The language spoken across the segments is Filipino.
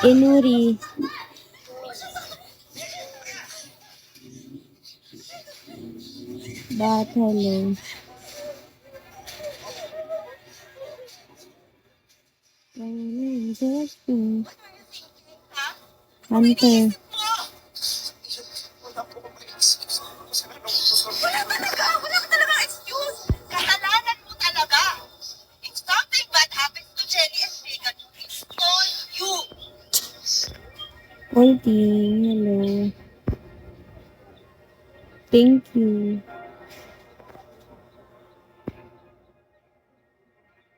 Inuri. Bat, hello. Hunter. Wala talaga excuse. Kasalanan mo talaga. If something bad happens to Jenny and Regan, it's all you. Holding, hello. Thank you.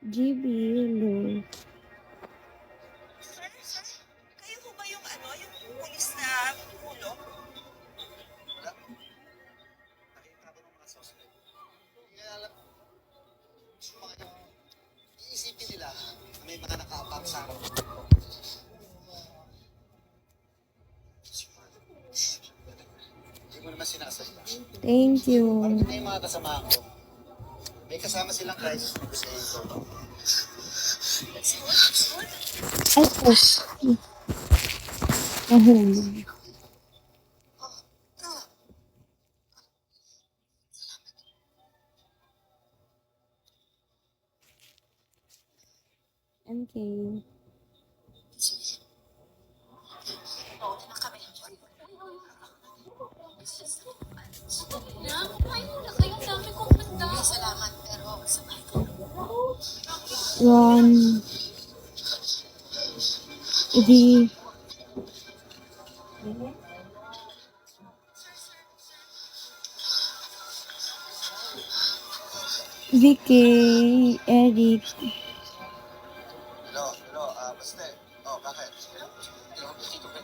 GB, hello. Sir, kayo po ba yung yung pulis na ulo? Nakita ko ng mga suspect. Kaya alam, iisipin nila na may mga nakaabang sa harap. Hindi mo naman sinasadya. Thank you. Parang na yung mga kasama ko. May kasama silang crisis sa ito. Ay, po. Nahulog. MK. Salamat, pero sabay ko. Ron. Di. Vicky. Eric. Hello, basta. Oh, bakit? Hello, dito ka.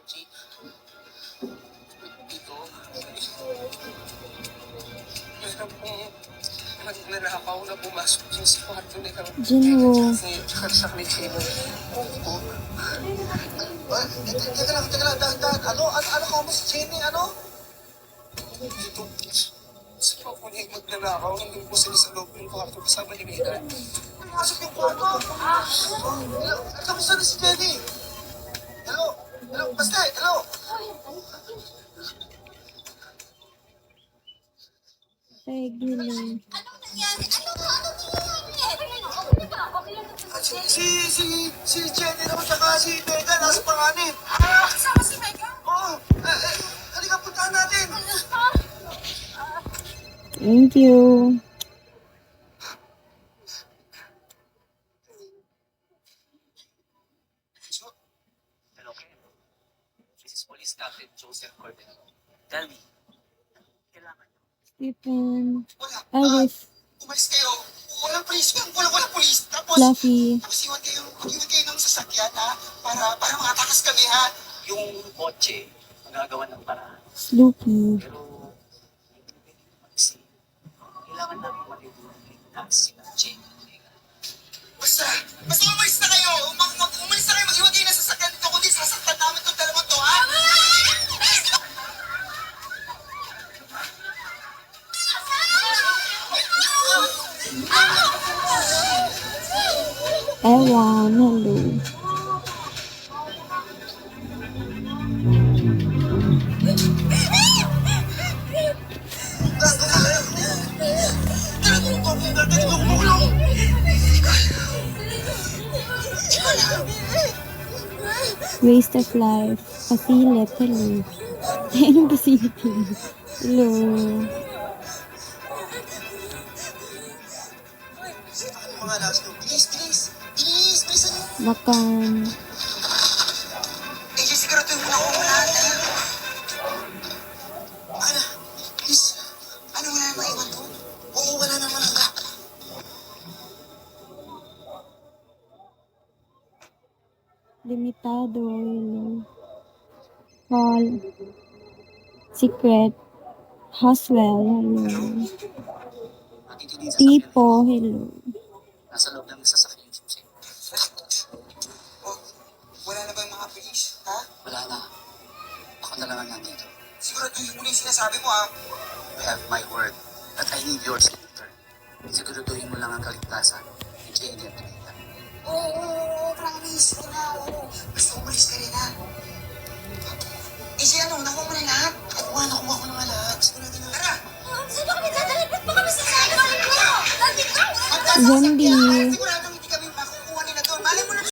Chief. Dito. Meron pong nagnanakaw na pumasok dyan sa kwarto nila. Jinwo. Tsaka sa kanichino. Teka lang, dahan. Ano ka mo si Jenny, ano? Dito. Sige po niya yung magnanakaw. Nandun po sila sa loob ng kwarto kasama ni Megan. Pumasok yung kwarto. Hello, kamusta na si Jenny? Hello, basta, hello. Peg, hello. Anong nangyari? Si Jenny naman tsaka si Megan, nasa panganin. Kasama si Megan? Oo, halika puntahan natin. Thank you. Hello, Ken. This is Police Captain Joseph Cordero. Tell me, kailangan niyo. Stephen. Wala. Alice. Umalis kayo. Walang polis. Walang polis. Tapos Fluffy. iwan kayo ng sasakyan, ha? Para makatakas kami, ha? Yung kotse, magagawa ng paraan. Sloopy. Pero, kailangan namin matutulungan sila Jenny. Basta umalis na kayo. Umalis na kayo. Mag-iwan kayo ng sasakyan dito. Kundi sasaktan namin itong dalawang to, ha? Ewan, hello. Waste of life. Pasilip, hello. Anong pasilip yun? Hello. Mga last two. Bilis, bilisan mo. Makan. Siguro ito yung nakukulaan na. Please. Wala na maiwan to? Oo, wala naman ang gap. Limitado, hello. Paul. Secret. Haswell, hello. Tipo, hello. Nasa loob ng sasakyan yung susi. Oh, wala na ba yung mga police? Ha? Wala na. Ako na lang ang nandito. Siguro ito yung muli sinasabi mo, ha? I have my word that I need yours later. Siguraduhin mo lang ang kaligtasan ni Jenny at Rita. Promise ko na, oo. Basta umalis ka rin, ha? Easy, nakuha mo na lahat. Nakuha ko na nga lahat. Sigurado na. Tara! Saan ba kami dadalhin? Ba't ba kami sasali? Bakit ko? Nandito! Zombie. Sigurado